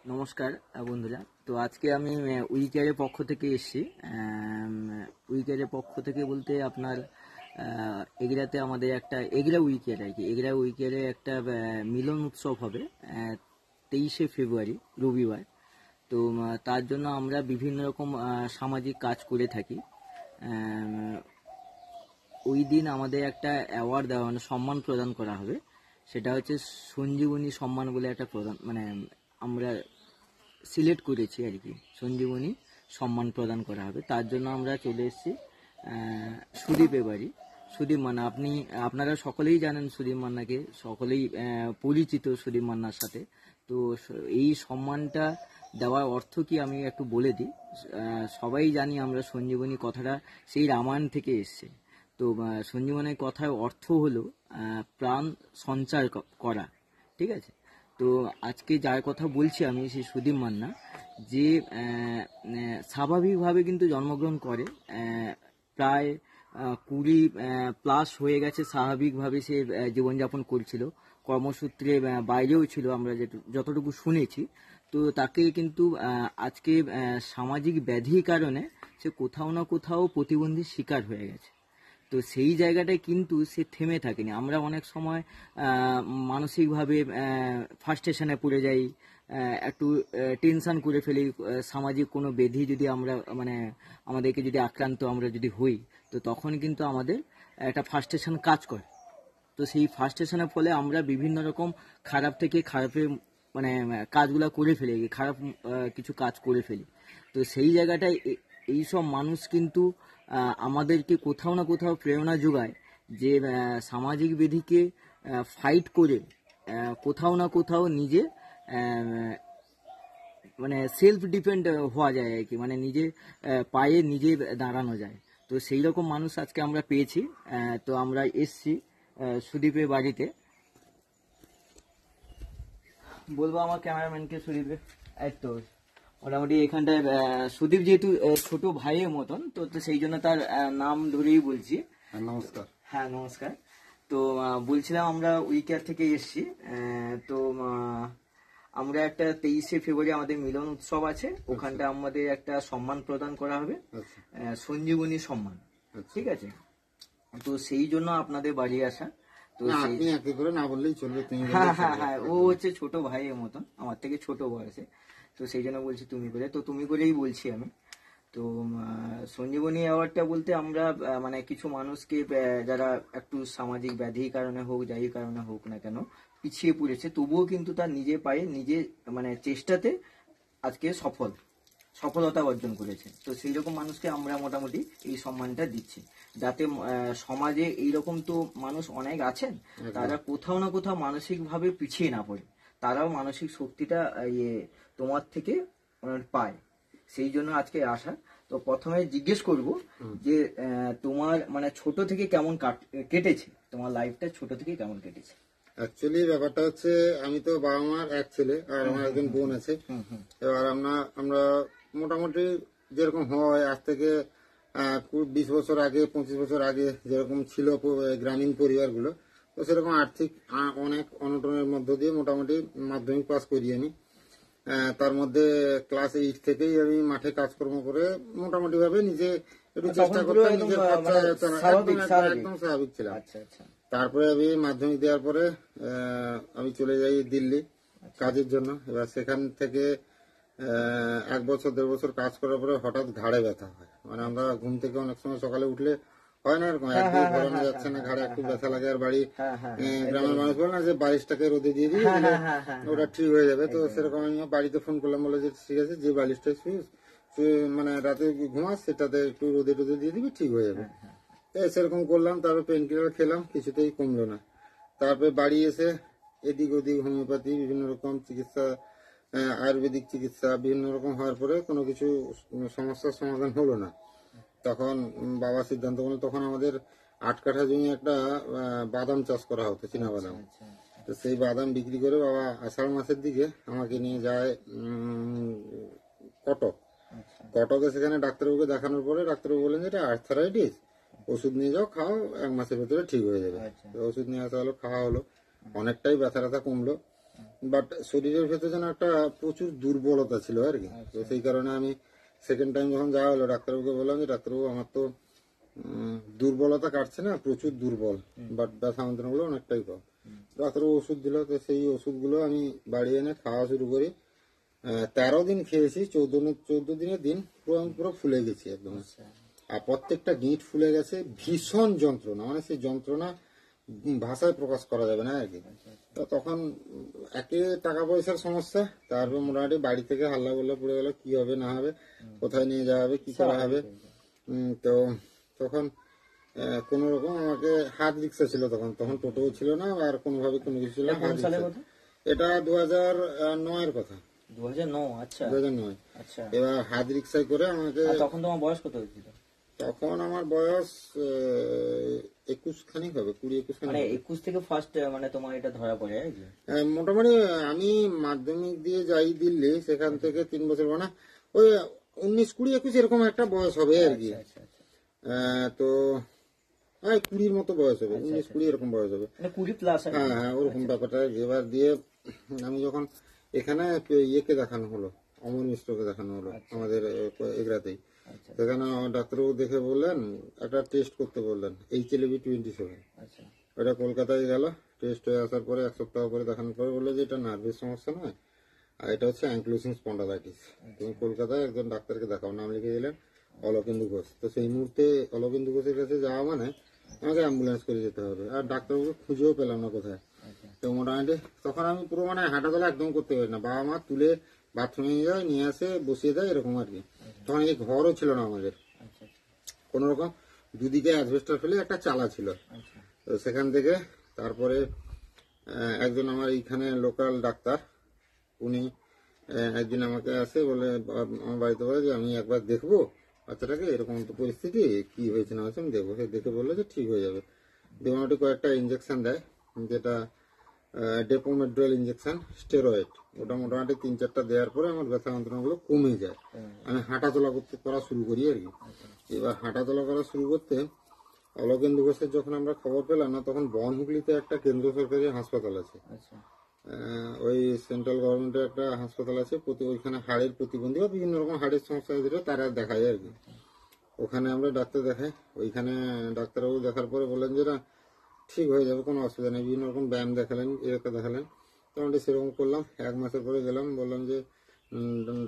নমস্কার বন্ধুরা। তো আজকে আমি উইকেয়ারের পক্ষ থেকে এসেছি। উইকেয়ারের পক্ষ থেকে বলতে আপনার এগরাতে আমাদের একটা এগরা উইকেয়ার আর কি, এগরা উইকেয়ারে একটা মিলন উৎসব হবে 23শে ফেব্রুয়ারি রবিবার। তো তার জন্য আমরা বিভিন্ন রকম সামাজিক কাজ করে থাকি। ওই দিন আমাদের একটা অ্যাওয়ার্ড দেওয়া মানে সম্মান প্রদান করা হবে। সেটা হচ্ছে সঞ্জীবনী সম্মান বলে একটা প্রদান মানে আমরা সিলেক্ট করেছি আর কি, সঞ্জীবনী সম্মান প্রদান করা হবে। তার জন্য আমরা চলে এসেছি সুদীপের বাড়ি। সুদীপ মান্না, আপনারা সকলেই জানেন সুদীপ মান্নাকে, সকলেই পরিচিত সুদীপ মান্নার সাথে। তো এই সম্মানটা দেওয়ার অর্থ কি আমি একটু বলে দিই। সবাই জানি আমরা সঞ্জীবনী কথাটা সেই রামায়ণ থেকে এসছে। তো সঞ্জীবনীর কথার অর্থ হলো প্রাণ সঞ্চার করা, ঠিক আছে। তো আজকে যার কথা বলছি আমি, সেই সুদীপ মান্না, যে স্বাভাবিকভাবে কিন্তু জন্মগ্রহণ করে প্রায় 20+ হয়ে গেছে। স্বাভাবিকভাবে সে জীবনযাপন করছিল, কর্মসূত্রে বাইরেও ছিল আমরা যতটুকু শুনেছি। তো তাকে কিন্তু আজকে সামাজিক ব্যাধির কারণে সে কোথাও না কোথাও প্রতিবন্ধীর শিকার হয়ে গেছে। তো সেই জায়গাটায় কিন্তু সে থেমে থাকেনি। আমরা অনেক সময় মানসিকভাবে ফার্স্ট্রেশনে পড়ে যাই, একটু টেনশন করে ফেলি। সামাজিক কোনো ব্যাধি যদি আমরা মানে আমাদেরকে যদি আক্রান্ত আমরা যদি হই, তো তখন কিন্তু আমাদের একটা ফার্স্ট্রেশন কাজ করে। তো সেই ফার্স্ট্রেশনের ফলে আমরা বিভিন্ন রকম খারাপ থেকে খারাপের মানে কাজগুলো করে ফেলি, খারাপ কিছু কাজ করে ফেলি। তো সেই জায়গাটায় এইসব মানুষ কিন্তু আমাদেরকে কোথাও না কোথাও প্রেরণা যোগায় যে সামাজিক ব্যাধিকে ফাইট করে কোথাও না কোথাও নিজে মানে সেলফ ডিপেন্ড হওয়া যায় আর কি, মানে নিজে পায়ে নিজে দাঁড়ানো যায়। তো সেই রকম মানুষ আজকে আমরা পেয়েছি। তো আমরা এসছি সুদীপের বাড়িতে। বলবো আমার ক্যামেরাম্যানকে সুদীপে, এই তো মোটামুটি এখানটায় সুদীপ যেহেতু ছোট ভাইয়ের মতন, তো তো সেই জন্য তার নাম ধরেই বলছি। নমস্কার। হ্যাঁ নমস্কার। তো বলছিলাম আমরা উইকেয়ার থেকে এসছি। তো আমরা একটা 23শে ফেব্রুয়ারি আমাদের মিলন উৎসব আছে, ওখানটা আমাদের একটা সম্মান প্রদান করা হবে, সঞ্জীবনী সম্মান, ঠিক আছে। তো সেই জন্য আপনাদের বাড়ি আসা। তো আপনি একে করে না বললেই চলবে, তুমি হ্যাঁ হ্যাঁ হ্যাঁ, ও হচ্ছে ছোট ভাইয়ের মতন, আমার থেকে ছোট বয়সে। তো সেই জন্য বলছি তুমি করে, তো তুমি করেই বলছি আমি। তো সঞ্জীবনী অ্যাওয়ার্ডটা বলতে আমরা মানে কিছু মানুষকে যারা একটু সামাজিক ব্যাধির কারণে হোক, যাই কারণে হোক না কেন, পিছিয়ে পড়েছে, তবুও কিন্তু তার নিজে পায়ে নিজে মানে চেষ্টাতে আজকে সফলতা অর্জন করেছে। তো সেই রকম মানুষকে আমরা মোটামুটি এই সম্মানটা দিচ্ছি, যাতে সমাজে এইরকম তো মানুষ অনেক আছেন, তারা কোথাও না কোথাও মানসিকভাবে পিছিয়ে না পড়ে, তারাও মানসিক শক্তিটা তোমার থেকে পায়। সেই জন্য আজকে আসা। তো প্রথমে জিজ্ঞেস করব যে তোমার মানে ছোট থেকে কেমন কেটেছে, তোমার লাইফটা ছোট থেকে কেমন কেটেছে? অ্যাকচুয়ালি ব্যাপারটা হচ্ছে, আমি তো বাবা মার এক ছেলে আর আমার একজন বোন আছে। এবার আমরা মোটামুটি যেরকম হয় আজ থেকে 20 বছর আগে, 25 বছর আগে যেরকম ছিল গ্রামীণ পরিবারগুলো, তো সেরকম আর্থিক অনেক অনটনের মধ্য দিয়ে মোটামুটি মাধ্যমিক পাস করি আমি। তার মধ্যে ক্লাস 8 থেকেই আমি মাঠে কাজকর্ম করে মোটামুটি ভাবে নিজে একটু চেষ্টা করতাম, নিজের খরচা একদম স্বাভাবিক ছিলাম। তারপরে আমি মাধ্যমিক দেওয়ার পরে আমি চলে যাই দিল্লি কাজের জন্য। এবার সেখান থেকে 1 বছর 1.5 বছর কাজ করার পরে হঠাৎ ঘাড়ে ব্যথা হয়। মানে আমরা ঘুম থেকে অনেক সময় সকালে উঠলে হয় না এরকম, একদিন ঘোরানো যাচ্ছে না, ঘাড়ে একটু ব্যথা লাগে। আর বাড়ি গ্রামের মানুষ বলে না যে বালিশটাকে রোদে দিয়ে দিই ওটা ঠিক হয়ে যাবে। তো সেরকম আমি বাড়িতে ফোন করলাম, বলে যে ঠিক আছে, যে বালিশটা মানে রাতে ঘুমাস সেটাতে একটু রোদে টোদে দিয়ে দিবি, ঠিক হয়ে যাবে। সেরকম করলাম, তারপর পেন কিলার খেলাম, কিছুতেই কমলো না। তারপরে বাড়ি এসে এদিক ওদিক হোমিওপ্যাথি বিভিন্ন রকম চিকিৎসা, আয়ুর্বেদিক চিকিৎসা বিভিন্ন রকম হওয়ার পরে কোনো কিছু সমস্যার সমাধান হলো না। তখন বাবা সিদ্ধান্ত করলো, তখন আমাদের 8 কাঠা জমি একটা বাদাম চাষ করা হতো, চীনা বাদাম। তো সেই বাদাম বিক্রি করে বাবা আষাঢ় মাসের দিকে আমাকে নিয়ে যায় কটকে। সেখানে ডাক্তারবাবুকে দেখানোর পরে ডাক্তারবাবু বললেন যে এটা আর্থারাইটিস, ওষুধ নিয়ে যাও, খাও, 1 মাসের ভেতরে ঠিক হয়ে যাবে। ওষুধ নিয়ে আসা হলো, খাওয়া হলো, অনেকটাই ব্যথা কমলো। বাট শরীরের ভেতরে যেন একটা প্রচুর দুর্বলতা ছিল আর কি। তো সেই কারণে আমি সেকেন্ড টাইম যখন যাওয়া হলো ডাক্তারবাবুকে বললাম যে ডাক্তারবাবু আমার তো দুর্বলতা কাটছে না, প্রচুর দুর্বল, বাট ব্যথা যন্ত্রণাগুলো অনেকটাই কম। ডাক্তারবাবু ওষুধ দিল, তো সেই ওষুধগুলো আমি বাড়ি এনে খাওয়া শুরু করি। 13 দিন খেয়েছি, 14 দিনের দিন পুরো আমি পুরো ফুলে গেছি একদম। আর প্রত্যেকটা গিঁট ফুলে গেছে, ভীষণ যন্ত্রণা, মানে সেই যন্ত্রণা ভাষায় প্রকাশ করা যাবে না আর কি। তো তখন একে টাকা পয়সার সমস্যা, তারপর মোটামুটি বাড়ি থেকে হাল্লা গোল্লা পড়ে গেল, কি হবে না হবে, কোথায় নিয়ে যাওয়া হবে, কি করা হবে। তো তখন কোন রকম আমাকে হাত রিক্সা ছিল, তখন তখন টোটোও ছিল না আর কোনোভাবে কোনো কিছু ছিল না, হাত রিক্সা। এটা 2009 কথা। 2009? আচ্ছা 2009। আচ্ছা। এবার হাত রিক্সায় করে আমাকে, তখন তোমার বয়স কত হয়েছিল? তখন আমার বয়স 21 খানিক হবে, 20-21 খানিক। মানে 21 থেকে ফার্স্ট মানে তোমার এটা ধরা পড়ে আর কি? মোটামুটি আমি মাধ্যমিক দিয়ে যাই দিল্লি, সেখান থেকে 3 বছর, মানে ওই 19-20-21 এরকম একটা বয়স হবে আর কি। আচ্ছা আচ্ছা। তো 20 মতো বয়স হবে, 19-20 এরকম বয়স হবে, মানে 20 প্লাস। হ্যাঁ হ্যাঁ ওরকম ব্যাপারটা। এবার দিয়ে আমি যখন এখানে ইয়েকে দেখানো হলো, অমর মিশ্রকে দেখানো হলো আমাদের এগরাতেই, সেখানে আমার ডাক্তারবাবু দেখে বললেন একটা টেস্ট করতে বললেন, HLB-27। ওটা কলকাতায় গেল, টেস্ট হয়ে আসার পরে 1 সপ্তাহ পরে দেখানোর পরে বললো যে এটা নার্ভের সমস্যা নয়, আর এটা হচ্ছে অ্যাঙ্কলোসিং স্পন্ডালাইটিস। তুমি কলকাতায় একজন ডাক্তারকে দেখাও, নাম লিখে দিলেন অলোকেন্দু ঘোষ। তো সেই মুহূর্তে অলোকেন্দু ঘোষের কাছে যাওয়া মানে আমাকে অ্যাম্বুলেন্স করে যেতে হবে, আর ডাক্তারবাবুকে খুঁজেও পেলাম না কোথায়। তো মোটামুটি তখন আমি পুরো মানে হাঁটাচলা একদম করতে পারি না, বাবা মা তুলে বাথরুমে নিয়ে যায়, নিয়ে আসে বসিয়ে দেয় এরকম আর কি। তখন এই ঘরও ছিল না আমাদের, কোন রকম দুদিকে অ্যাসবেস্টর ফেলে একটা চালা ছিল। তো সেখান থেকে তারপরে একজন আমার এইখানে লোকাল ডাক্তার, উনি একদিন আমাকে আসে বলে, আমার বাড়িতে বলে যে আমি একবার দেখবো বাচ্চাটাকে, এরকম তো পরিস্থিতি, কি হয়েছে না হয়েছে আমি দেখবো। সে দেখে বললো যে ঠিক হয়ে যাবে। মোটামুটি কয়েকটা ইঞ্জেকশন দেয়, যেটা ডেপোমেড্রল ইঞ্জেকশন, স্টেরয়েড। ওটা মোটামুটি 3-4টা দেওয়ার পরে আমার ব্যথা যন্ত্রণাগুলো কমে যায়, আমি হাঁটাচলা করা শুরু করি আর কি। এবার হাঁটাচলা করা শুরু করতে অলোকেন্দু ঘোষের যখন আমরা খবর পেলাম না, তখন বনহুগলিতে একটা কেন্দ্র সরকারি হাসপাতাল আছে, ওই সেন্ট্রাল গভর্নমেন্টের একটা হাসপাতাল আছে, ওইখানে হাড়ের প্রতিবন্ধী বা বিভিন্ন রকম হাড়ের সমস্যা তারা দেখায় আর কি। ওখানে আমরা ডাক্তার দেখাই, ওইখানে ডাক্তারবাবু দেখার পরে বললেন যে না ঠিক হয়ে যাবে, কোনো অসুবিধা নেই। বিভিন্ন রকম ব্যায়াম দেখালেন, এরকম দেখালেন, মোটামুটি সেরকম করলাম। 1 মাসের পরে গেলাম, বললাম যে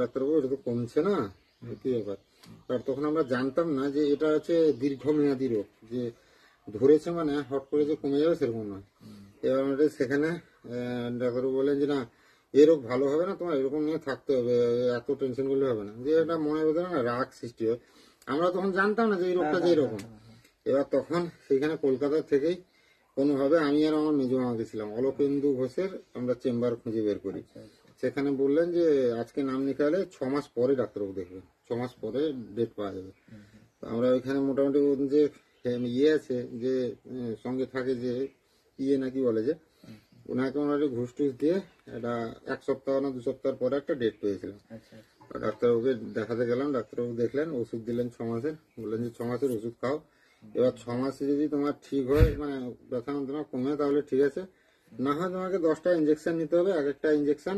ডাক্তারবাবু এটা তো কমছে না, কি ব্যাপার। আর তখন আমরা জানতাম না যে এটা হচ্ছে দীর্ঘমেয়াদী রোগ, যে ধরেছে মানে হট করে যে কমে যাবে সেরকম নয়। এবার আমাদের সেখানে ডাক্তারবাবু বললেন যে না এই রোগ ভালো হবে না, তোমার এরকম নিয়ে থাকতে হবে, এত টেনশন করলে হবে না, যে এটা মনের ভেতরে না রাগ সৃষ্টি হয়। আমরা তখন জানতাম না যে এই রোগটা যে এরকম। এবার তখন সেইখানে কলকাতা থেকেই কোনোভাবে আমি আর আমার মেজো মামা গেছিলাম, অলোকেন্দু ঘোষের আমরা চেম্বার খুঁজে বের করি। সেখানে বললেন যে আজকে নাম লিখালে 6 মাস পরে ডাক্তারবাবু দেখবেন, 6 মাস পরে ডেট পাওয়া যাবে। আমরা ওইখানে মোটামুটি যে ইয়ে আছে, যে সঙ্গে থাকে, যে ইয়ে নাকি বলে, যে ওনাকে মোটামুটি ঘুষ টুস দিয়ে এটা 1 সপ্তাহ না 2 সপ্তাহ পরে একটা ডেট পেয়েছিলাম। ডাক্তারবাবুকে দেখাতে গেলাম, ডাক্তারবাবু দেখলেন, ওষুধ দিলেন 6 মাসের, বললেন যে 6 মাসের ওষুধ খাও। এবার 6 মাসে যদি তোমার ঠিক হয়, মানে ব্যথা যন্ত্রণা কমে, তাহলে ঠিক আছে, না হয় তোমাকে 10টা ইঞ্জেকশন নিতে হবে, এক একটা ইঞ্জেকশন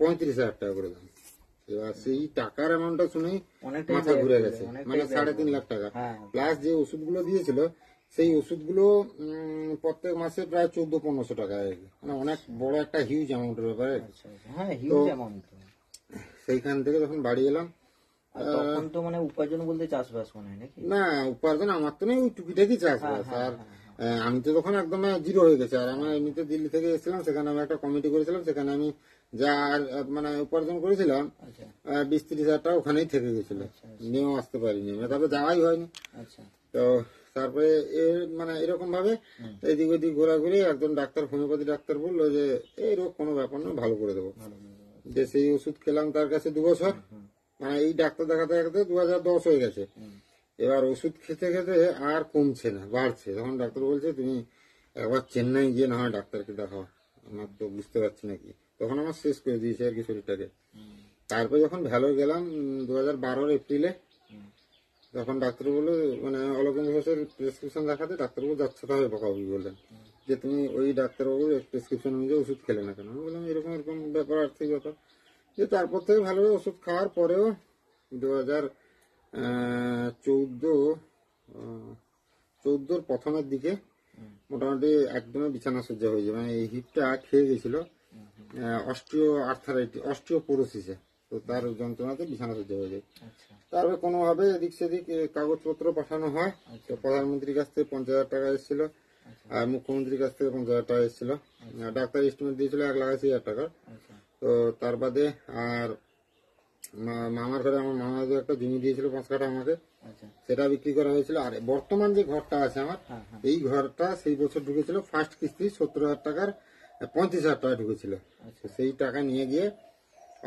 35,000 টাকা করে দাম। এবার সেই টাকার অ্যামাউন্টটা শুনেই মাথা ঘুরে গেছে, মানে 3.5 লাখ টাকা, প্লাস যে ওষুধগুলো দিয়েছিল সেই ওষুধগুলো প্রত্যেক মাসে প্রায় 1400-1500 টাকা আর কি, মানে অনেক বড় একটা হিউজ অ্যামাউন্টের ব্যাপার। সেইখান থেকে যখন বাড়ি এলাম, তখন তো মানে উপার্জন বলতে চাষবাস মনে হয় নাকি? না উপার্জন আমার তো নেই, ওই টুকিটাকি চাষবাস। আর আমি তো তখন একদম জিরো হয়ে গেছে। আর আমার এমনিতে দিল্লি থেকে এসেছিলাম, সেখানে আমি একটা কমিটি করেছিলাম, সেখানে আমি যা মানে উপার্জন করেছিলাম 20-30 হাজার টাকা ওখানেই থেকে গেছিল, নিয়েও আসতে পারিনি, তারপরে যাওয়াই হয়নি। তো তারপরে মানে এরকম ভাবে এদিক ওদিক ঘোরাঘুরি, একজন ডাক্তার, হোমিওপ্যাথি ডাক্তার বললো যে এই রোগ কোনো ব্যাপার না, ভালো করে দেবো। যে সেই ওষুধ খেলাম তার কাছে 2 বছর, মানে এই ডাক্তার দেখাতে দেখাতে 2010 হয়ে গেছে। এবার ওষুধ খেতে খেতে আর কমছে না, বাড়ছে। তখন ডাক্তার বলছে তুমি একবার চেন্নাই গিয়ে না হয় ডাক্তারকে দেখাও, আমার তো বুঝতে পারছি না কি। তখন আমার শেষ করে দিয়েছে আর কি শরীরটাকে। তারপর যখন ভ্যালোর গেলাম 2012 এপ্রিলে, তখন ডাক্তার বললো, মানে অলোকেন্দু ঘোষের প্রেসক্রিপশন দেখাতে ডাক্তারবাবু যাচ্ছে তাহলে বকাবকি বললেন, যে তুমি ওই ডাক্তারবাবুর প্রেসক্রিপশন অনুযায়ী ওষুধ খেলে না কেন। আমি বললাম এরকম এরকম ব্যাপার, আর্থিক ব্যাপার। যে তারপর থেকে ভালোভাবে ওষুধ খাওয়ার পরেও 2014 প্রথমের দিকে মোটামুটি একদমই বিছানা সজ্জা হয়ে যায়। মানে এই হিপটা খেয়ে গেছিল অস্টিও আর্থারাইটিস, অস্টিওপোরোসিসে, তো তার যন্ত্রণাতে বিছানা সজ্জা হয়ে যায়। তারপরে কোনোভাবে এদিক সেদিক কাগজপত্র পাঠানো হয়। তো প্রধানমন্ত্রীর কাছ থেকে 50,000 টাকা এসেছিল, আর মুখ্যমন্ত্রীর কাছ থেকে 50,000 টাকা এসেছিল। ডাক্তার এস্টিমেট দিয়েছিল 1,80,000 টাকা। তো তার বাদে আর মামার ঘরে আমার মামা একটা জমি দিয়েছিল 5 কাঠা আমাকে, সেটা বিক্রি করা হয়েছিল। আর বর্তমান যে ঘরটা আছে আমার, এই ঘরটা সেই বছর ঢুকেছিল ফার্স্ট কিস্তি 70,000 টাকার, 35,000 টাকা ঢুকেছিল। সেই টাকা নিয়ে গিয়ে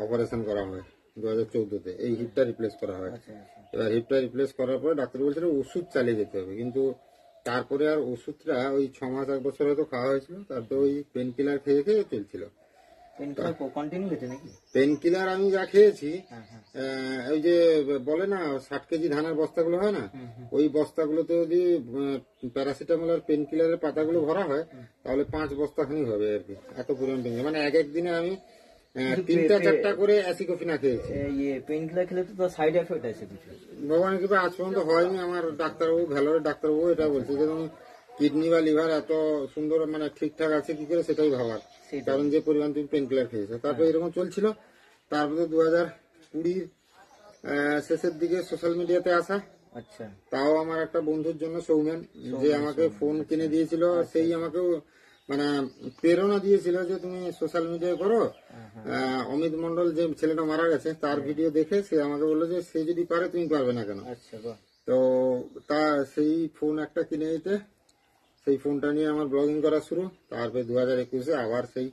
অপারেশন করা হয় 2014-তে, এই হিপটা রিপ্লেস করা হয়। এবার হিপটা রিপ্লেস করার পরে ডাক্তার বলছিল ওষুধ চালিয়ে যেতে হবে, কিন্তু তারপরে আর ওষুধটা ওই 6 মাস 1 বছর হয়তো খাওয়া হয়েছিল, তারপরে ওই পেন কিলার খেয়ে খেয়ে চলছিল। পেন কিলার আমি যা খেয়েছি, ওই যে বলে না 60 কেজি ধানের বস্তাগুলো হয় না, ওই বস্তাগুলোতে যদি প্যারাসিটামল আর পেন কিলারের পাতাগুলো ভরা হয় তাহলে 5 বস্তা খানি হবে আর কি, এত পরিমাণ পেন। মানে এক দিনে আমি 3-4টা করে অ্যাসিকোফিনা খেয়েছি। পেন কিলার খেলে তো সাইড এফেক্ট আছে কিছু? ভগবানের কৃপা আজ পর্যন্ত হয়নি। আমার ডাক্তারবাবু, ভ্যালোরের ডাক্তারবাবু এটা বলছে যে তুমি কিডনি বা লিভার এত সুন্দর মানে ঠিকঠাক আছে কি করে, সেটাই ভাবার, কারণ যে পরিমাণ তুমি পেন কিলার খেয়েছো। তারপরে এরকম চলছিল। তারপরে 2020 শেষের দিকে সোশ্যাল মিডিয়াতে আসা। আচ্ছা, তাও আমার একটা বন্ধুর জন্য, সৌমেন, যে আমাকে ফোন কিনে দিয়েছিল, সেই আমাকে মানে প্রেরণা দিয়েছিল যে তুমি সোশ্যাল মিডিয়ায় করো। অমিত মন্ডল যে ছেলেটা মারা গেছে, তার ভিডিও দেখে সে আমাকে বললো যে সে যদি পারে তুমি পারবে না কেন। তো তা সেই ফোন একটা কিনে দিতে, সেই ফোনটা নিয়ে আমার ব্লগিং করা শুরু। তারপরে 2021-এ আবার সেই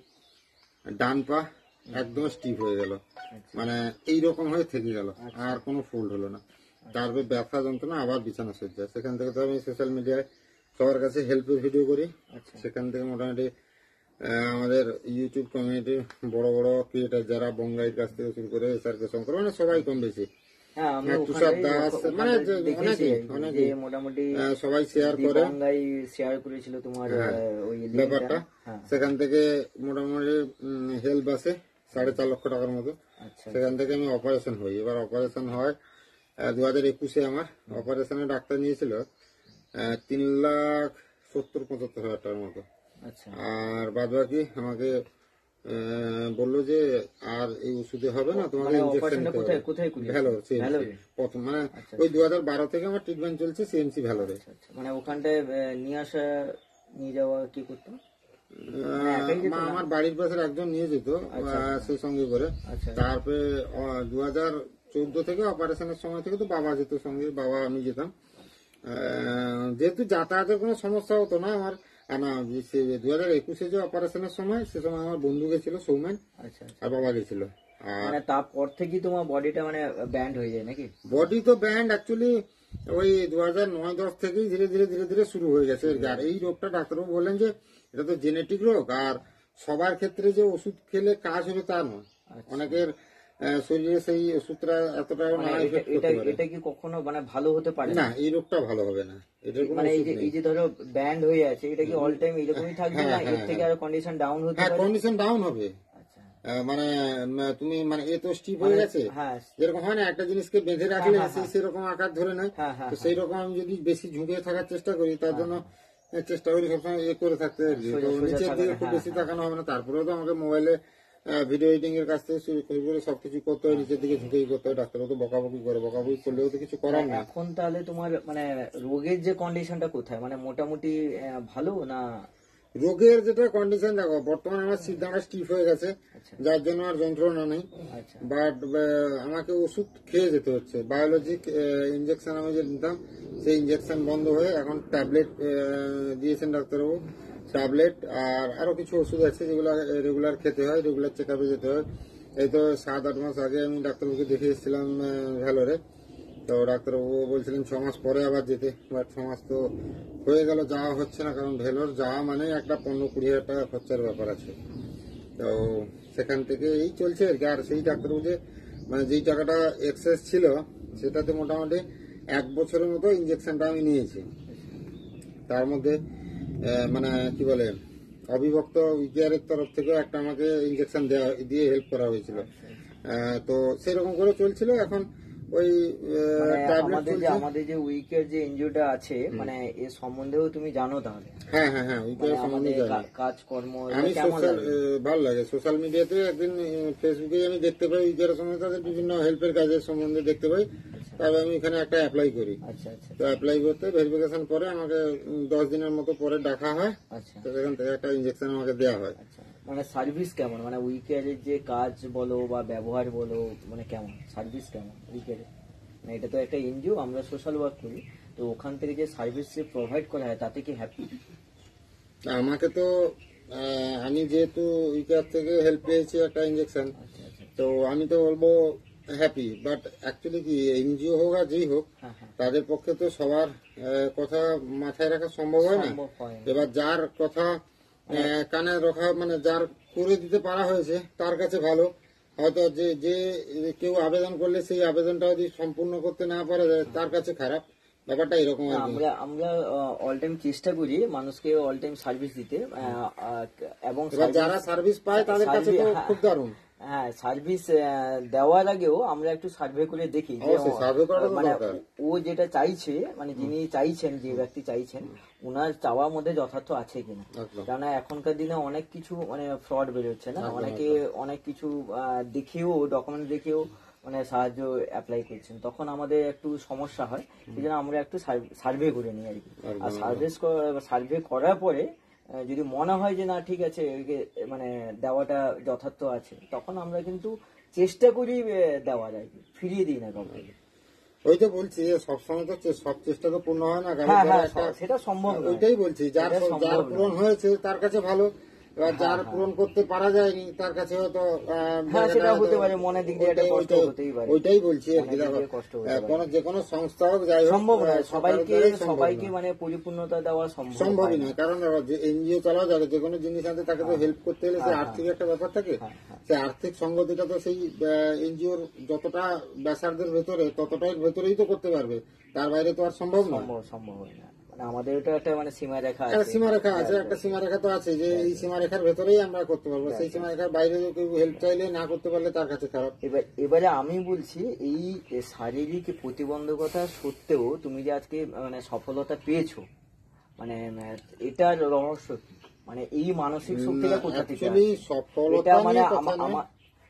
ডান পা একদম স্টিফ হয়ে গেল, মানে এইরকম হয়ে থেকে গেল, আর কোনো ফোল্ড হলো না। তারপরে ব্যথা যন্ত্রণা, আবার বিছানা সজ্জা। সেখান থেকে তো আমি সোশ্যাল মিডিয়ায় সবার কাছে হেল্পের ভিডিও করি। সেখান থেকে মোটামুটি আমাদের ইউটিউব কমিউনিটির বড় বড় ক্রিয়েটার যারা, বঙ্গাইয়ের কাছ থেকে শুরু করে এসআরকে শঙ্কর, মানে সবাই কম বেশি, তুষার দাস, মানে অনেকেই মোটামুটি সবাই শেয়ার করে, শেয়ার করেছিল তোমার ওই ব্যাপারটা। সেখান থেকে মোটামুটি হেল্প আসে 4.5 লক্ষ টাকার মতো। সেখান থেকে আমি অপারেশন হই। এবার অপারেশন হয় 2021-এ। আমার অপারেশনে ডাক্তার নিয়েছিল 3,70,75,000 টাকার মতো। আর বাদ বাকি আমাকে বললো যে আর এই ওষুধে হবে না, তোমাকে ইনজেকশন দিতে হবে। ভ্যালোর সিএমসি প্রথম, মানে ওই 2012 থেকে আমার ট্রিটমেন্ট চলছে সিএমসি ভ্যালোরে। মানে ওখানটায় নিয়ে যাওয়া কি করতো? আমার বাড়ির পাশের একজন নিয়ে যেত সেই সঙ্গে করে। তারপরে 2014 থেকে অপারেশনের সময় থেকে তো বাবা যেত সঙ্গে, বাবা আমি যেতাম। যেহেতু যাতায়াতের কোনো সমস্যা হতো না আমার, না 2021-এ যে অপারেশনের সময়, সে সময় আমার বন্ধু গেছিল সৌমেন, আর বাবা গেছিল। আর তারপর থেকে তোমার বডিটা মানে ব্যান্ড হয়ে যায় নাকি? বডি তো ব্যান্ড অ্যাকচুয়ালি ওই 2009-10 থেকেই ধীরে ধীরে ধীরে ধীরে শুরু হয়ে গেছে। আর এই রোগটা ডাক্তারবাবু বললেন যে এটা তো জেনেটিক রোগ, আর সবার ক্ষেত্রে যে ওষুধ খেলে কাজ হবে তা নয়। অনেকের শরীরে সেই ওষুধটা এতটা না এফেক্ট করতে পারে। এটা কি কখনো মানে ভালো হতে পারে না? এই রোগটা ভালো হবে না। এটা মানে এই যে ধরো ব্যান্ড হয়ে আছে, এটা কি অল টাইম এরকমই থাকবে না? এর থেকে আর কন্ডিশন ডাউন হতে পারে? কন্ডিশন ডাউন হবে। মানে তুমি মানে এ তো স্টিপ হয়ে গেছে, যেরকম হয় না একটা জিনিসকে বেঁধে রাখলে সেরকম আকার ধরে নেয়, তো সেই রকম আমি যদি বেশি ঝুঁকে থাকার চেষ্টা করি, তার জন্য চেষ্টা করি সবসময় এ করে থাকতে। তো নিচের দিকে খুব বেশি তাকানো হবে না। তারপরেও তো আমাকে মোবাইলে ভিডিও এডিটিং এর কাছ থেকে শুরু করে সবকিছু করতে হয়, নিচের দিকে ঝুঁকেই করতে হয়। ডাক্তারও তো বকাবকি করে, বকাবকি করলেও তো কিছু করার না। এখন তাহলে তোমার মানে রোগের যে কন্ডিশনটা কোথায়, মানে মোটামুটি ভালো না? রোগের যেটা কন্ডিশন, দেখো বর্তমানে আমার সিদ্ধান্ত স্টিফ হয়ে গেছে, যার জন্য আর যন্ত্রণা নেই। বাট আমাকে ওষুধ খেয়ে যেতে হচ্ছে। বায়োলজিক ইনজেকশন আমি যে নিতাম, সেই ইনজেকশন বন্ধ হয়ে এখন ট্যাবলেট দিয়েছেন ডাক্তারবাবু, ট্যাবলেট আর আরো কিছু ওষুধ আছে যেগুলো রেগুলার খেতে হয়, রেগুলার চেক আপে যেতে হয়। এই তো 7-8 মাস আগে আমি ডাক্তারবাবুকে দেখে এসেছিলাম ভ্যালোরে। তো ডাক্তারবাবু বলছিলেন 6 মাস পরে আবার যেতে, বাট 6 মাস তো হয়ে গেল, যাওয়া হচ্ছে না। কারণ ভেলোর যাওয়া মানে একটা 15-20 হাজার টাকা খরচার ব্যাপার আছে। তো সেখান থেকে এই চলছে আর কি। আর সেই ডাক্তারবাবু যে মানে যেই টাকাটা এক্সেস ছিল, সেটাতে মোটামুটি 1 বছরের মতো ইনজেকশনটা আমি নিয়েছি। তার মধ্যে মানে কি বলে অবিভক্ত উইকেয়ারের তরফ থেকেও একটা আমাকে ইনজেকশন দিয়ে হেল্প করা হয়েছিল। তো সেরকম করে চলছিল। এখন ওই মানে ট্যাবলেট আমাদের যে উইকের যে এনজিওটা আছে, মানে এর সম্বন্ধেও তুমি জানো তাহলে? হ্যাঁ হ্যাঁ হ্যাঁ, উইকেয়ার সম্বন্ধে জানি। কাজকর্ম আমি কেমন লাগে? ভালো লাগে সোশ্যাল মিডিয়াতে, একদিন ফেসবুকে আমি দেখতে পাই উইকেয়ারের সম্বন্ধে তাদের বিভিন্ন হেল্পের কাজের সম্বন্ধে দেখতে পাই। তারপর আমি এখানে একটা অ্যাপ্লাই করি। আচ্ছা আচ্ছা তো অ্যাপ্লাই করতে ভেরিফিকেশন পরে আমাকে 10 দিনের মতো পরে ডাকা হয়। আচ্ছা তো সেখান থেকে একটা ইনজেকশন আমাকে দেওয়া হয়। আচ্ছা। মানে সার্ভিস কেমন, মানে উইকেয়ারের যে কাজ বলো বা ব্যবহার বলো, মানে কেমন সার্ভিস কেমন উইকেয়ারের? মানে এটা তো একটা এনজিও, আমরা সোশ্যাল ওয়ার্ক করি, তো ওখান থেকে যে সার্ভিস প্রোভাইড করা হয় তাতে কি হ্যাপি? আমাকে তো আমি যেহেতু উইকেয়ার থেকে হেল্প পেয়েছি একটা ইনজেকশন, আচ্ছা আচ্ছা। তো আমি তো বলবো হ্যাপি। বাট অ্যাকচুয়ালি কি এনজিও হোক আর যেই হোক, হ্যাঁ হ্যাঁ, তাদের পক্ষে তো সবার কথা মাথায় রাখা সম্ভব হয় না। সম্ভব হয় না। এবার যার কথা কানে রাখা, মানে যার করে দিতে পারা হয়েছে তার কাছে ভালো। হয়তো যে যে কেউ আবেদন করলে সেই আবেদনটা যদি সম্পূর্ণ করতে না পারে তার কাছে খারাপ। ব্যাপারটা এরকম আর কি। আমরা আমরা অল টাইম চেষ্টা করি মানুষকে অল টাইম সার্ভিস দিতে, এবং এবার যারা সার্ভিস পায় তাদের কাছে তো খুব দারুণ। হ্যাঁ, সার্ভিস দেওয়ার আগেও আমরা একটু সার্ভে করে দেখি যে অবশ্যই সার্ভে করাটা তো মানে দরকার। ও যেটা চাইছে, মানে যিনি চাইছেন, যে ব্যক্তি চাইছেন, ওনার চাওয়ার মধ্যে যথার্থ আছে কিনা। একদম। কেননা এখনকার দিনে অনেক কিছু মানে ফ্রড বেরোচ্ছে না, অনেকে অনেক কিছু দেখেও, ডকুমেন্ট দেখেও মানে সাহায্য অ্যাপ্লাই করছেন, তখন আমাদের একটু সমস্যা হয়। সেই জন্য আমরা একটু সার্ভে করে নিই আর কি। আর সার্ভে করার পরে যদি মনে হয় যে না ঠিক আছে, মানে দেওয়াটা যথার্থ আছে, তখন আমরা কিন্তু চেষ্টা করি দেওয়ার আর কি, ফিরিয়ে দিই না কাউকে। ওই তো বলছি সবসময় তো সব চেষ্টা তো পূর্ণ হয় না। হ্যাঁ হ্যাঁ, সেটা সম্ভব নয়। ওইটাই বলছি, যার যার পূরণ হয়েছে তার কাছে ভালো। এবার যার পূরণ করতে পারা যায়নি তার কাছে হয়তো হ্যাঁ, সেটা হতে পারে, মনের দিক দিয়ে একটা কষ্ট হতেই পারে। ওইটাই বলছি আর কি। দেখো যে কোনো সংস্থা হোক যাই হোক, সম্ভব নয় সবাইকে মানে পরিপূর্ণতা দেওয়া সম্ভবই নয়। কারণ যে এনজিও চালাও যাবে, যে কোনো জিনিস আনতে তাকে তো হেল্প করতে হলে সে আর্থিক একটা ব্যাপার থাকে। সে আর্থিক সঙ্গতিটা তো সেই এনজিওর যতটা ব্যাসার্ধের ভেতরে ততটাই ভেতরেই তো করতে পারবে, তার বাইরে তো আর সম্ভব নয়। সম্ভব হয় না। মানে আমাদের এটা একটা মানে সীমারেখা আছে, একটা সীমারেখা তো আছে, যে এই সীমারেখার ভেতরেই আমরা করতে পারবো। সেই সীমারেখার বাইরে কেউ হেল্প চাইলে না করতে পারলে তার কাছে খারাপ। এবারে আমি বলছি, এই শারীরিক প্রতিবন্ধকতা সত্ত্বেও তুমি যে আজকে মানে সফলতা পেয়েছো, মানে এটার রহস্য কি? মানে এই মানসিক শক্তিটা কোথা থেকে আসে? সফলতা মানে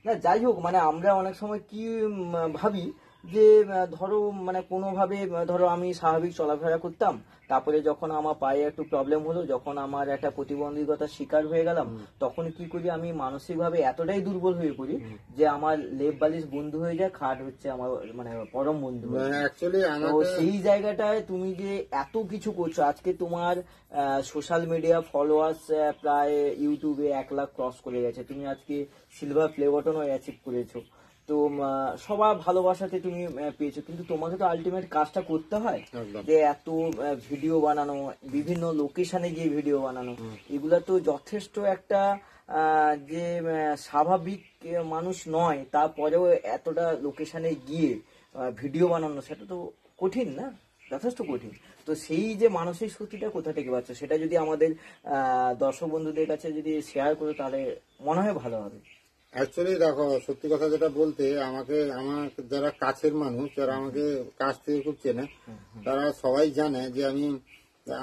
না যাই হোক, মানে আমরা অনেক সময় কি ভাবি যে ধরো মানে কোনোভাবে ধরো আমি স্বাভাবিক চলাফেরা করতাম, তারপরে যখন আমার পায়ে একটু প্রবলেম হলো, যখন আমার একটা প্রতিবন্ধকতার শিকার হয়ে গেলাম, তখন কি করি আমি মানসিকভাবে এতটাই দুর্বল হয়ে পড়ি যে আমার লেপ বালিশ বন্ধু হয়ে যায়, খাট হচ্ছে আমার মানে পরম বন্ধু। তো সেই জায়গাটায় তুমি যে এত কিছু করছো, আজকে তোমার সোশ্যাল মিডিয়া ফলোয়ার্স প্রায় ইউটিউবে 1 লাখ ক্রস করে গেছে, তুমি আজকে সিলভার প্লে বাটনও অ্যাচিভ করেছো, তো সবার ভালোবাসাতে তুমি পেয়েছো, কিন্তু তোমাকে তো আলটিমেট কাজটা করতে হয়, যে এত ভিডিও বানানো, বিভিন্ন লোকেশনে গিয়ে ভিডিও বানানো, এগুলা তো যথেষ্ট একটা যে স্বাভাবিক মানুষ নয়, তারপরেও এতটা লোকেশনে গিয়ে ভিডিও বানানো, সেটা তো কঠিন না, যথেষ্ট কঠিন। তো সেই যে মানসিক শক্তিটা কোথা থেকে পাচ্ছ, সেটা যদি আমাদের দর্শক বন্ধুদের কাছে যদি শেয়ার করো তাহলে মনে হয় ভালো হবে। অ্যাকচুয়ালি দেখো, সত্যি কথা যেটা বলতে, আমার যারা কাছের মানুষ, যারা আমাকে কাছ থেকে খুব চেনে, তারা সবাই জানে যে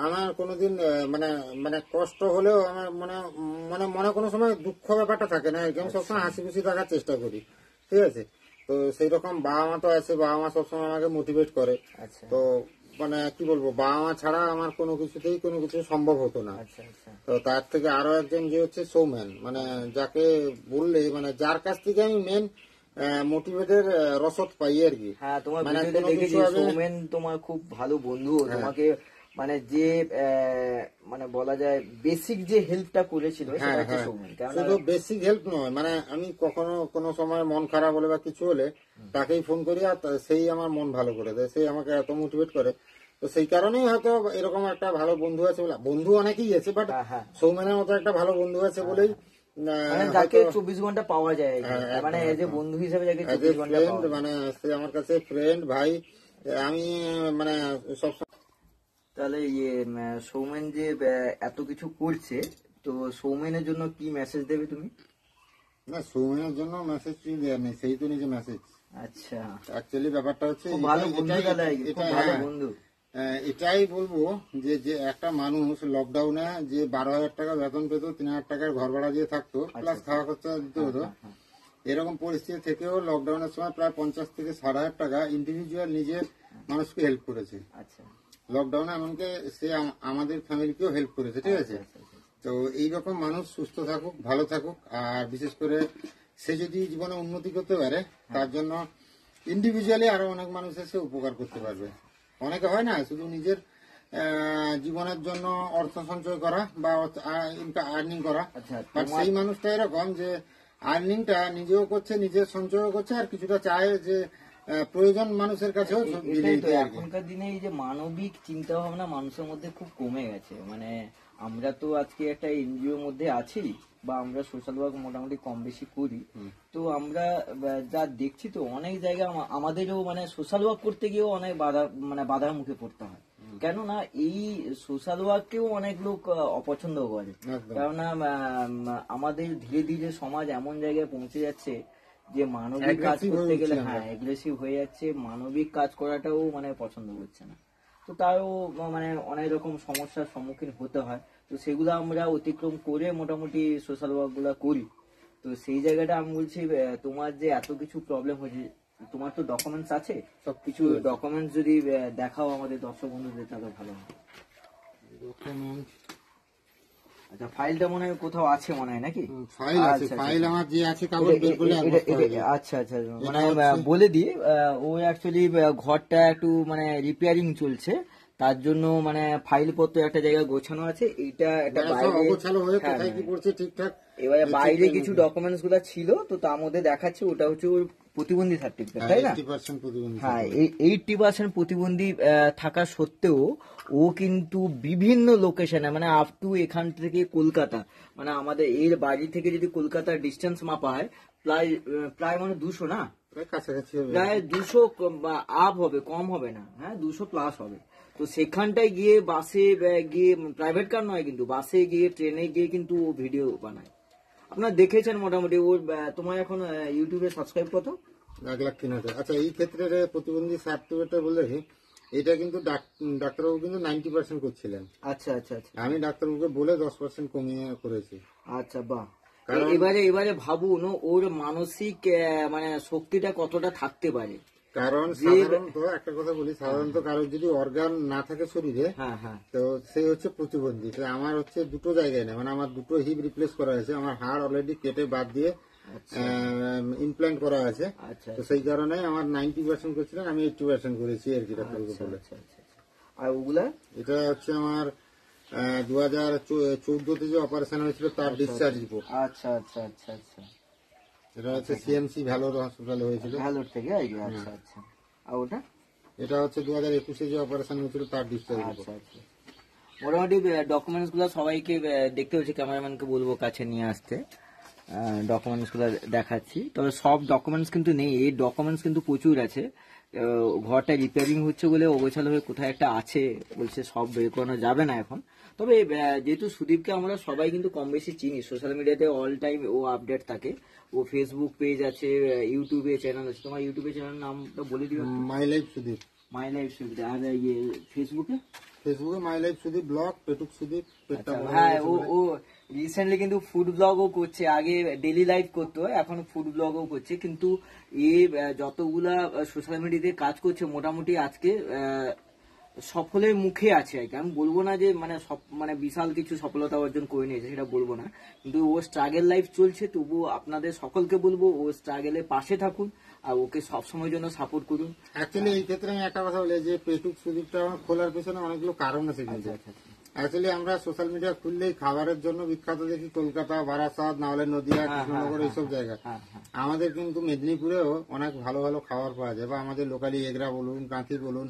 আমার কোনোদিন মানে মানে কষ্ট হলেও আমার মনে কোনো সময় দুঃখ ব্যাপারটা থাকে না। আমি সবসময় হাসি খুশি থাকার চেষ্টা করি, ঠিক আছে। তো সেই রকম বাবা মা তো আছে, বাবা মা সবসময় আমাকে মোটিভেট করে। তো মানে কি বলবো, বাবা মা ছাড়া আমার কোনো কিছু সম্ভব হতো না। তো তার থেকে আরো একজন যে হচ্ছে সৌম্যান, মানে যাকে বললে, মানে যার কাছ থেকে আমি মেন মোটিভেটের রসদ পাই আর কি। হ্যাঁ, তোমার ভিডিওতে দেখেছি সৌমেন তোমার খুব ভালো বন্ধু, তোমাকে মানে যে মানে বলা যায় বেসিক যে হেল্পটা করেছিল সেটা হচ্ছে সৌমেন। শুধু বেসিক হেল্প নয়, মানে আমি কখনো কোনো সময় মন খারাপ হলে বা কিছু হলে তাকেই ফোন করি, আর সেই আমার মন ভালো করে দেয়, সেই আমাকে এত মোটিভেট করে। তো সেই কারণেই হয়তো এরকম একটা ভালো বন্ধু আছে বলে, বন্ধু অনেকেই আছে, বাট সৌমেনের মতো একটা ভালো বন্ধু আছে বলেই যাকে 24 ঘন্টা পাওয়া যায়, মানে এজ এ বন্ধু হিসেবে যাকে 24 ঘন্টা পাওয়া, মানে সে আমার কাছে ফ্রেন্ড, ভাই। আমি মানে সবসময় তাহলে সৌমেন যে এত কিছু করছে, তো সৌমেনের জন্য কি মেসেজ দেবে তুমি? না, সৌমেনের জন্য মেসেজ কিছু দেওয়ার নেই, সেই তো নিজে মেসেজ। আচ্ছা, অ্যাকচুয়ালি ব্যাপারটা হচ্ছে খুব ভালো বন্ধু, তাহলে খুব ভালো বন্ধু। এটাই বলবো যে যে একটা মানুষ লকডাউনে যে 12,000 টাকা বেতন পেত, 3,000 টাকার ঘর ভাড়া দিয়ে থাকতো, প্লাস খাওয়া খরচা দিতে হতো, এরকম পরিস্থিতি থেকেও লকডাউনের সময় প্রায় 50 থেকে 60,000 টাকা ইন্ডিভিজুয়াল নিজে মানুষকে হেল্প করেছে। আচ্ছা, লকডাউনে এমনকি সে আমাদের ফ্যামিলিকেও হেল্প করেছে, ঠিক আছে। তো এইরকম মানুষ সুস্থ থাকুক, ভালো থাকুক, আর বিশেষ করে সে যদি জীবনে উন্নতি করতে পারে, তার জন্য ইন্ডিভিজুয়ালি আরো অনেক মানুষ এসে উপকার করতে পারবে। অনেকে হয় না শুধু নিজের জীবনের জন্য অর্থ সঞ্চয় করা বা আর্নিং করা, বাট সেই মানুষটা এরকম যে আর্নিংটা নিজেও করছে, নিজের সঞ্চয়ও করছে, আর কিছুটা চায় যে প্রয়োজন মানুষের কাছেও এটাই তো এখনকার দিনে এই যে মানবিক চিন্তা ভাবনা মানুষের মধ্যে খুব কমে গেছে। মানে আমরা তো আজকে একটা এনজিওর মধ্যে আছি, বা আমরা সোশ্যাল ওয়ার্ক মোটামুটি কম বেশি করি, তো আমরা যা দেখছি তো অনেক জায়গায় আমাদেরও মানে সোশ্যাল ওয়ার্ক করতে গিয়েও অনেক বাধার মুখে পড়তে হয়। কেননা এই সোশ্যাল ওয়ার্ককেও অনেক লোক অপছন্দ করে, কেননা আমাদের ধীরে ধীরে সমাজ এমন জায়গায় পৌঁছে যাচ্ছে যে মানবিক কাজ করতে গেলে অ্যাগ্রেসিভ হয়ে যাচ্ছে, মানবিক কাজ করাটাও মানে পছন্দ করছে না। তো তারও মানে অনেক রকম সমস্যার সম্মুখীন হতে হয়। তো সেগুলো আমরা অতিক্রম করে মোটামুটি সোশ্যাল ওয়ার্ক গুলা করি। তো সেই জায়গাটা আমি বলছি, তোমার যে এত কিছু প্রবলেম হয়েছে, তোমার তো ডকুমেন্টস আছে, সবকিছু ডকুমেন্টস যদি দেখাও আমাদের দর্শক বন্ধুদের তাহলে ভালো হয়। আচ্ছা, ফাইলটা মনে হয় কোথাও আছে মনে হয় নাকি? ফাইল আছে, ফাইল আমার যে আছে কাগজ বের করে। আচ্ছা আচ্ছা, মানে বলে দিয়ে ও অ্যাকচুয়ালি ঘরটা একটু মানে রিপেয়ারিং চলছে, তার জন্য মানে ফাইলপত্র একটা জায়গায় গোছানো আছে। এইটা একটা ঠিকঠাক। এবারে বাইরে কিছু ডকুমেন্টস গুলো ছিল, তো তার মধ্যে দেখাচ্ছে ওটা হচ্ছে ওর প্রতিবন্ধী সার্টিফিকেট, তাই না? হ্যাঁ, 80% প্রতিবন্ধী থাকা সত্ত্বেও ও কিন্তু বিভিন্ন লোকেশনে, মানে আপ টু এখান থেকে কলকাতা, মানে আমাদের এর বাড়ি থেকে যদি কলকাতার ডিস্টেন্স মাপা হয় প্রায় মানে 200 না, প্রায় 200 আপ হবে, কম হবে না, হ্যাঁ 200 প্লাস হবে। তো সেখানটায় গিয়ে বাসে গিয়ে, প্রাইভেট কার নয় কিন্তু, বাসে গিয়ে ট্রেনে গিয়ে কিন্তু ও ভিডিও বানায়। আপনারা দেখেছেন মোটামুটি ওর। তোমার এখন ইউটিউবে সাবস্ক্রাইব কত? 1,03,000। আচ্ছা, এই ক্ষেত্রে প্রতিবন্ধী সার্টিফিকেটটা বলে রাখি, এটা কিন্তু ডাক্তারবাবু কিন্তু 90% করছিলেন। আচ্ছা আচ্ছা আচ্ছা, আমি ডাক্তারবাবুকে বলে 10% কমিয়ে করেছি। আচ্ছা, বাহ। এবারে ভাবুন ওর মানসিক মানে শক্তিটা কতটা থাকতে পারে। কারণ সাধারণত একটা কথা বলি, সাধারণত কারোর যদি অর্গান না থাকে শরীরে, তো সে হচ্ছে প্রতিবন্ধী। আমার হচ্ছে দুটো জায়গায় না, মানে আমার দুটো হিপ রিপ্লেস করা হয়েছে, আমার হাড় অলরেডি কেটে বাদ দিয়ে ইমপ্ল্যান্ট করা আছে। তো সেই কারণে আমার 90% করছিলেন, আমি 80% করেছি আর কি ডাক্তারকে বলে। আর ওগুলা এটা হচ্ছে আমার 2014-তে যে অপারেশন হয়েছিল তার ডিসচার্জ রিপোর্ট। আচ্ছা আচ্ছা আচ্ছা আচ্ছা, এটা হচ্ছে সিএমসি ভ্যালোর হসপিটালে হয়েছিল, ভ্যালোর থেকে। আচ্ছা আচ্ছা, আর ওটা এটা হচ্ছে 2021-এ যে অপারেশন হয়েছিল তার ডিসচার্জ রিপোর্ট। আচ্ছা, মোটামুটি ডকুমেন্টস গুলো সবাইকে দেখতে হচ্ছে, ক্যামেরাম্যানকে বলবো কাছে নিয়ে আসতে। ডকুমেন্টস গুলো দেখাচ্ছি, তবে সব ডকুমেন্টস কিন্তু নেই, এই ডকুমেন্টস কিন্তু প্রচুর আছে। ঘরটা রিপেয়ারিং হচ্ছে বলে অগোছালো হয়ে কোথায় একটা আছে, বলছে সব বের করানো যাবে না এখন। তবে যেহেতু সুদীপকে আমরা সবাই কিন্তু কম বেশি চিনি, সোশ্যাল মিডিয়াতে অল টাইম ও আপডেট থাকে, ও ফেসবুক পেজ আছে, ইউটিউবে চ্যানেল আছে। তোমার ইউটিউবে চ্যানেল নামটা বলে দিও। My life Sudip. My life Sudip. আর ফেসবুকে my life Sudip blog, Petuk Sudip. হ্যাঁ, ও রিসেন্টলি কিন্তু ফুড ব্লগও করছে। আগে ডেইলি লাইফ করতো, এখন ফুড ব্লগও করছে। কিন্তু যতগুলা সোশ্যাল মিডিয়াতে কাজ করছে মোটামুটি আজকে সফলের মুখে আছে আর কি। আমি বলবো না যে মানে মানে বিশাল কিছু সফলতা অর্জন করে নিয়েছে, সেটা বলবো না, কিন্তু ও স্ট্রাগল লাইফ চলছে। তবু আপনাদের সকলকে বলবো ও স্ট্রাগলের পাশে থাকুন আর ওকে সবসময়ের জন্য সাপোর্ট করুন। অ্যাকচুয়ালি এই ক্ষেত্রে আমি একটা কথা বলি যে পেটুক সুদীপটা আমার খোলার পেছনে অনেকগুলো কারণ আছে। কিন্তু অ্যাকচুয়ালি আমরা সোশ্যাল মিডিয়া খুললেই খাবারের জন্য বিখ্যাত দেখি কলকাতা, বারাসাত, নাহলে নদিয়া, কৃষ্ণনগর, এইসব জায়গা। আমাদের কিন্তু মেদিনীপুরেও অনেক ভালো ভালো খাবার পাওয়া যায়, বা আমাদের লোকালি এগরা বলুন, কাঁথি বলুন,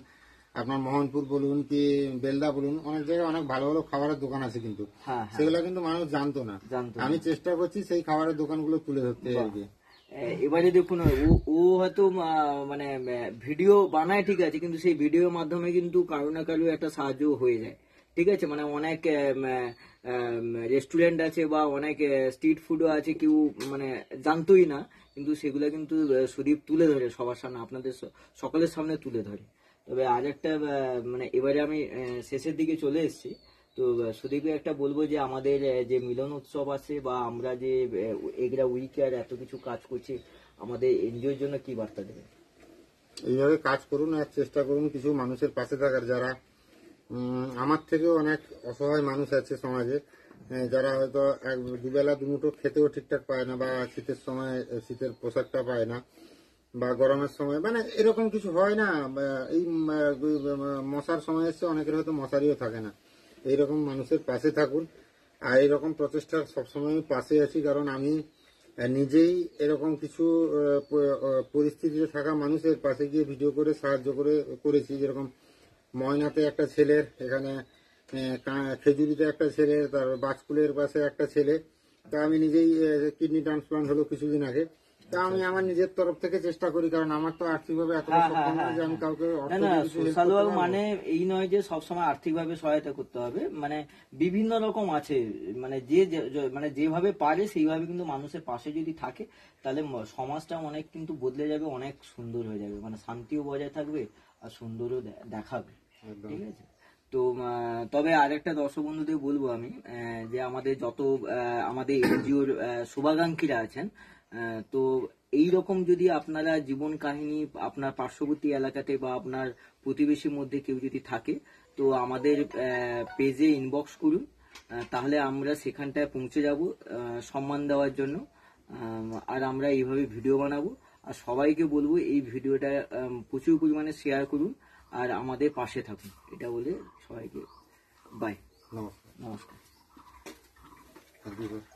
আপনার মোহনপুর বলুন কি বেলদা বলুন, অনেক জায়গায় অনেক ভালো ভালো খাবারের দোকান আছে, কিন্তু সেগুলো কিন্তু মানুষ জানতো না। আমি চেষ্টা করছি সেই খাবারের দোকানগুলো তুলে ধরতে আর কি। এবারে দেখুন ও ও হয়তো মানে ভিডিও বানায় ঠিক আছে, কিন্তু সেই ভিডিওর মাধ্যমে কিন্তু কারো না কারো একটা সাহায্য হয়ে যায়, ঠিক আছে। মানে অনেক রেস্টুরেন্ট আছে বা অনেক স্ট্রিট ফুডও আছে, কেউ মানে জানতোই না, কিন্তু সেগুলো কিন্তু সুদীপ তুলে ধরে সবার সামনে, আপনাদের সকলের সামনে তুলে ধরে। তবে আর একটা মানে এবারে আমি শেষের দিকে চলে এসেছি, তো সুদীপকে একটা বলবো যে আমাদের যে মিলন উৎসব আছে বা আমরা যে এগরা উইকে আর এত কিছু কাজ করছি, আমাদের এনজিওর জন্য কি বার্তা দেবেন? এইভাবে কাজ করুন আর চেষ্টা করুন কিছু মানুষের পাশে থাকার, যারা আমার থেকেও অনেক অসহায় মানুষ আছে সমাজে, যারা হয়তো দুবেলা দুমুঠো খেতেও ঠিকঠাক পায় না, বা শীতের সময় শীতের পোশাকটা পায় না, বা গরমের সময় মানে এরকম কিছু হয় না, এই মশার সময় এসে অনেকের হয়তো মশারিও থাকে না। এইরকম মানুষের পাশে থাকুন, আর এইরকম প্রচেষ্টা সবসময় পাশে আছি, কারণ আমি নিজেই এরকম কিছু পরিস্থিতিতে থাকা মানুষের পাশে গিয়ে ভিডিও করে সাহায্য করেছি। যেরকম ময়নাতে একটা ছেলের, এখানে খেজুরিতে একটা ছেলে, তারপর বাজকুলের পাশে একটা ছেলে, তা আমি নিজেই কিডনি ট্রান্সপ্লান্ট হলো কিছুদিন আগে, তা আমি আমার নিজের তরফ থেকে চেষ্টা করি, কারণ আমার তো আর্থিকভাবে এতটা সক্ষম নয় যে আমি কাউকে না না, সোশ্যাল ওয়ার্ক মানে এই নয় যে সবসময় আর্থিকভাবে সহায়তা করতে হবে, মানে বিভিন্ন রকম আছে, মানে মানে যেভাবে পারে সেইভাবে কিন্তু মানুষের পাশে যদি থাকে, তাহলে সমাজটা অনেক কিন্তু বদলে যাবে, অনেক সুন্দর হয়ে যাবে, মানে শান্তিও বজায় থাকবে আর সুন্দরও দেখাবে, ঠিক আছে। তো তবে আরেকটা দর্শক বন্ধুদের বলবো আমি, যে আমাদের যত আমাদের এনজিওর শুভাকাঙ্ক্ষীরা আছেন, তো এই রকম যদি আপনারা জীবন কাহিনী আপনার পার্শ্ববর্তী এলাকাতে বা আপনার প্রতিবেশীর মধ্যে কেউ যদি থাকে, তো আমাদের পেজে ইনবক্স করুন, তাহলে আমরা সেখানটায় পৌঁছে যাব সম্মান দেওয়ার জন্য। আর আমরা এইভাবে ভিডিও বানাবো, আর সবাইকে বলবো এই ভিডিওটা প্রচুর পরিমাণে শেয়ার করুন আর আমাদের পাশে থাকুন, এটা বলে সবাইকে বাই, নমস্কার। নমস্কার। Thank you.